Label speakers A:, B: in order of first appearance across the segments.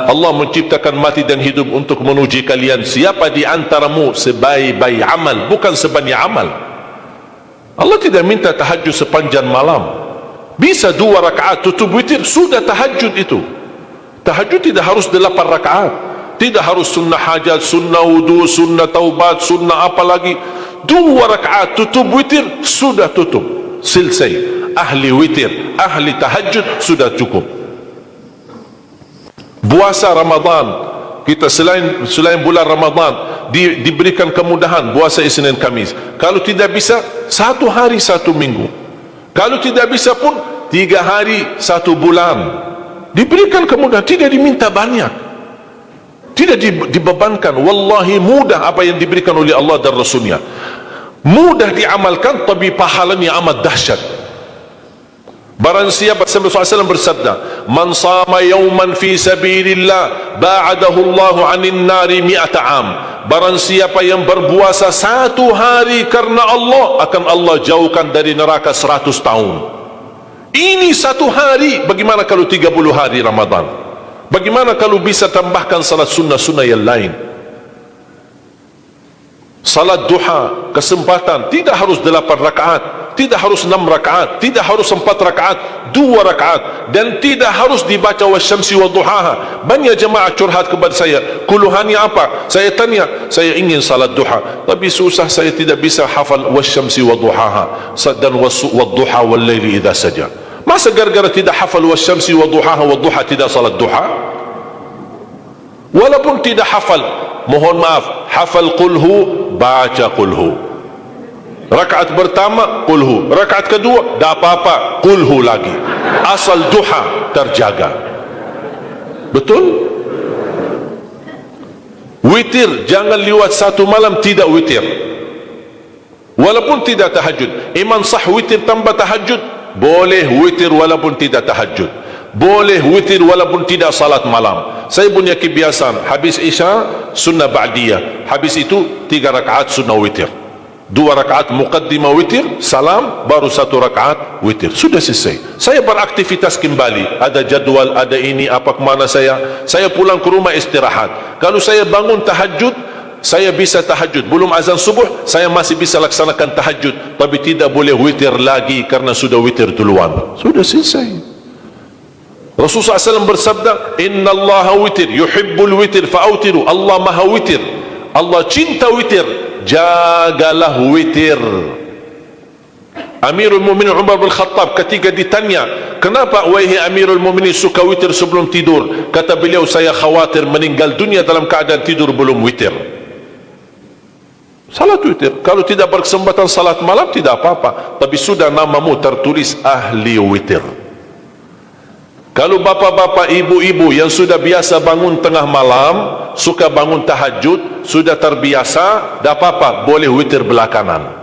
A: Allah menciptakan mati dan hidup untuk menguji kalian. Siapa di antaramu sebaik-baik amal, bukan sebanyak amal. Allah tidak minta tahajud sepanjang malam. Bisa 2 rakaat tutup witir, sudah tahajud itu. Tahajud tidak harus 8 rakaat, tidak harus sunnah hajat, sunnah wudu, sunnah taubat, sunnah apa lagi. 2 rakaat tutup witir, sudah tutup, selesai. Ahli witir, ahli tahajud sudah cukup. Puasa Ramadan, kita selain bulan Ramadan diberikan kemudahan puasa Isnin Kamis. Kalau tidak bisa 1 hari 1 minggu, kalau tidak bisa pun 3 hari 1 bulan. Diberikan kemudahan, tidak diminta banyak, tidak dibebankan. Wallahi mudah apa yang diberikan oleh Allah dan Rasulnya, mudah diamalkan, tapi pahalanya amat dahsyat. Barang siapa, Rasulullah SAW bersabda, man sama yawman fi sabilillah ba'adahu Allahu anin nari mi'ata am. Barang siapa yang berpuasa 1 hari karena Allah, akan Allah jauhkan dari neraka 100 tahun. Ini 1 hari. Bagaimana kalau 30 hari Ramadan? Bagaimana kalau bisa tambahkan salat sunnah-sunnah yang lain? Salat duha, kesempatan, tidak harus 8 rakaat, tidak harus 6 rakaat, tidak harus 4 rakaat, 2 rakaat, dan tidak harus dibaca wasyamsi wa duhaha. Banyak jemaah curhat kepada saya, keluhannya apa? Saya tanya, saya ingin salat duha, tapi susah, saya tidak bisa hafal wasyamsi wa duhaha dan wadduha wal laili idza saja. Masa gara-gara tidak hafal wasyamsi wa duhaha wa duha tidak salat duha? Walaupun tidak hafal, mohon maaf, hafal qulhu, baca qulhu. Rakaat pertama qulhu, rakaat kedua dah apa-apa, qulhu lagi. Asal duha terjaga. Betul? Witir jangan lewat 1 malam tidak witir. Walaupun tidak tahajud. Iman sah witir tambah tahajud, boleh witir walaupun tidak tahajud, boleh witir walaupun tidak salat malam. Saya punya kebiasaan, habis Isya sunnah ba'diyah, habis itu 3 rakaat sunnah witir, 2 rakaat muqaddimah witir, salam, baru 1 rakaat witir, sudah selesai. Saya beraktivitas kembali, ada jadual, ada ini, apa kemana saya pulang ke rumah istirahat. Kalau saya bangun tahajud, saya bisa tahajud, belum azan subuh saya masih bisa laksanakan tahajud, tapi tidak boleh witir lagi karena sudah witir duluan, sudah selesai. Rasulullah SAW bersabda, Inna Allah witir, yuhibbul witir, fa'autiru. Allah maha witir, Allah cinta witir, jagalah witir. Amirul Mu'minin Umar bin Khattab ketika ditanya, kenapa wahai Amirul Mu'minin suka witir sebelum tidur? Kata beliau, saya khawatir meninggal dunia dalam keadaan tidur belum witir. Salat witir, kalau tidak berkesempatan salat malam tidak apa-apa, tapi sudah namamu tertulis ahli witir. Kalau bapak-bapak, ibu-ibu yang sudah biasa bangun tengah malam, suka bangun tahajud, sudah terbiasa, tak apa-apa, boleh witir belakangan.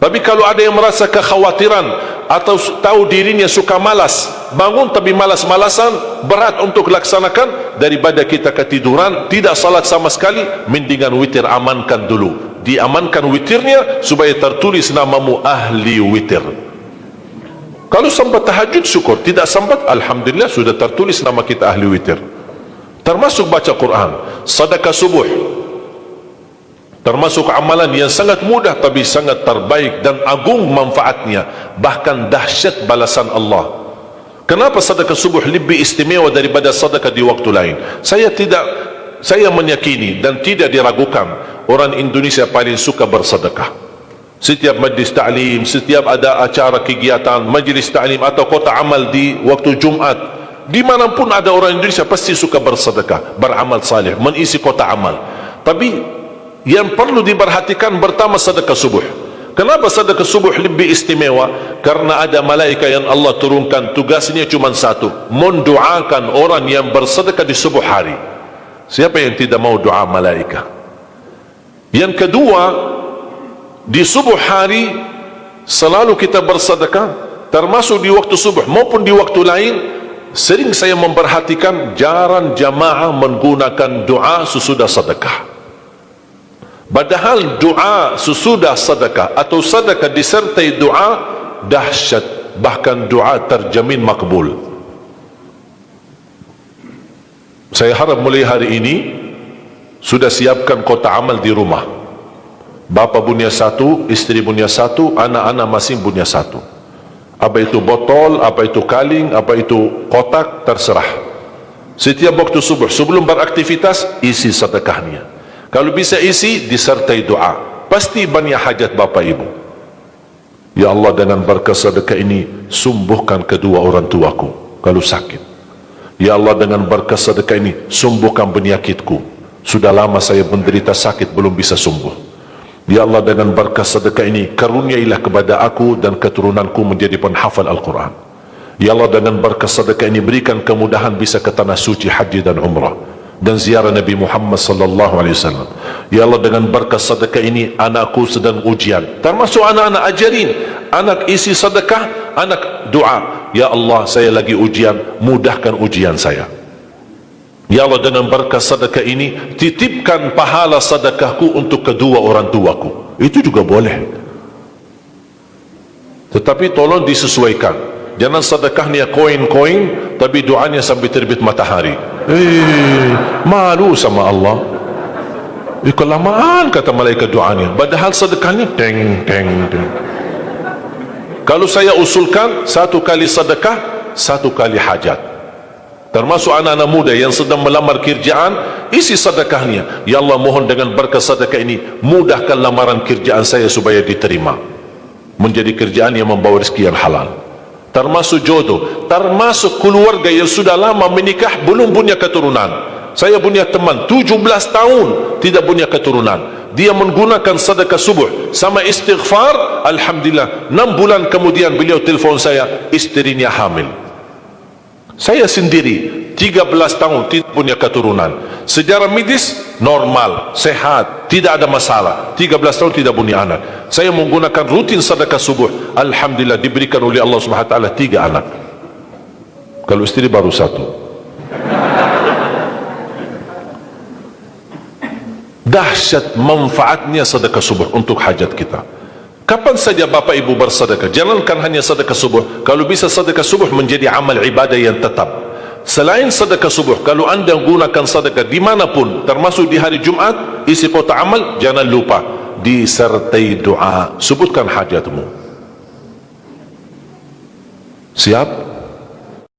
A: Tapi kalau ada yang merasa kekhawatiran atau tahu dirinya suka malas, bangun tapi malas-malasan, berat untuk laksanakan, daripada kita ketiduran, tidak salat sama sekali, mendingan witir amankan dulu. Diamankan witirnya supaya tertulis namamu ahli witir. Kalau sempat tahajud syukur, tidak sempat alhamdulillah sudah tertulis nama kita ahli witir. Termasuk baca Quran, sedekah subuh, termasuk amalan yang sangat mudah tapi sangat terbaik dan agung manfaatnya, bahkan dahsyat balasan Allah. Kenapa sedekah subuh lebih istimewa daripada sedekah di waktu lain? Saya meyakini dan tidak diragukan, orang Indonesia paling suka bersedekah. Setiap majlis ta'lim, setiap ada acara kegiatan majlis ta'lim atau kota amal di waktu Jumat, dimanapun ada orang Indonesia pasti suka bersedekah, beramal saleh, mengisi kota amal. Tapi yang perlu diperhatikan pertama sedekah subuh. Kenapa sedekah subuh lebih istimewa? Karena ada malaikat yang Allah turunkan, tugasnya cuma satu, mendoakan orang yang bersedekah di subuh hari. Siapa yang tidak mau doa malaikat? Yang kedua, di subuh hari selalu kita bersedekah, termasuk di waktu subuh maupun di waktu lain. Sering saya memperhatikan jarang jamaah menggunakan doa sesudah sedekah. Padahal doa sesudah sedekah atau sedekah disertai doa dahsyat, bahkan doa terjamin makbul. Saya harap mulai hari ini sudah siapkan kotak amal di rumah. Bapa punya satu, istri punya satu, anak-anak masing punya satu. Apa itu botol, apa itu kaling, apa itu kotak, terserah. Setiap waktu subuh, sebelum beraktivitas, isi sedekahnya. Kalau bisa isi, disertai doa. Pasti banyak hajat bapa ibu. Ya Allah, dengan berkah sedekah ini, sembuhkan kedua orang tuaku kalau sakit. Ya Allah, dengan berkah sedekah ini, sembuhkan penyakitku. Sudah lama saya menderita sakit, belum bisa sembuh. Ya Allah, dengan berkah sedekah ini, karuniailah kepada aku dan keturunanku menjadi penghafal Al-Quran. Ya Allah, dengan berkah sedekah ini, berikan kemudahan bisa ke tanah suci haji dan umrah dan ziarah Nabi Muhammad sallallahu alaihi wasallam. Ya Allah, dengan berkah sedekah ini, anakku sedang ujian, termasuk anak-anak, ajarin anak isi sedekah, anak doa. Ya Allah, saya lagi ujian, mudahkan ujian saya. Ya Allah, dengan berkah sedekah ini, titipkan pahala sedekahku untuk kedua orang tuaku. Itu juga boleh. Tetapi tolong disesuaikan. Jangan sedekahnya koin-koin, tapi doanya sampai terbit matahari. Malu sama Allah. Kelamaan kata malaikat doanya. Padahal sedekahnya teng, teng, teng. Kalau saya usulkan, satu kali sedekah, satu kali hajat. Termasuk anak-anak muda yang sedang melamar kerjaan, isi sedekahnya. Ya Allah, mohon dengan berkah sedekah ini, mudahkan lamaran kerjaan saya supaya diterima, menjadi kerjaan yang membawa rezeki yang halal. Termasuk jodoh, termasuk keluarga yang sudah lama menikah belum punya keturunan. Saya punya teman 17 tahun tidak punya keturunan. Dia menggunakan sedekah subuh sama istighfar, alhamdulillah 6 bulan kemudian beliau telefon saya, istrinya hamil. Saya sendiri 13 tahun tidak punya keturunan. Sejarah medis normal, sehat, tidak ada masalah. 13 tahun tidak punya anak. Saya menggunakan rutin sedekah subuh, alhamdulillah diberikan oleh Allah Subhanahu wa taala 3 anak. Kalau istri baru 1. Dahsyat manfaatnya sedekah subuh untuk hajat kita. Kapan saja Bapak Ibu bersedekah, jangankan hanya sedekah subuh. Kalau bisa sedekah subuh menjadi amal ibadah yang tetap. Selain sedekah subuh, kalau anda gunakan sedekah dimanapun, termasuk di hari Jumat, isi kotak amal, jangan lupa disertai doa. Sebutkan hajatmu. Siap?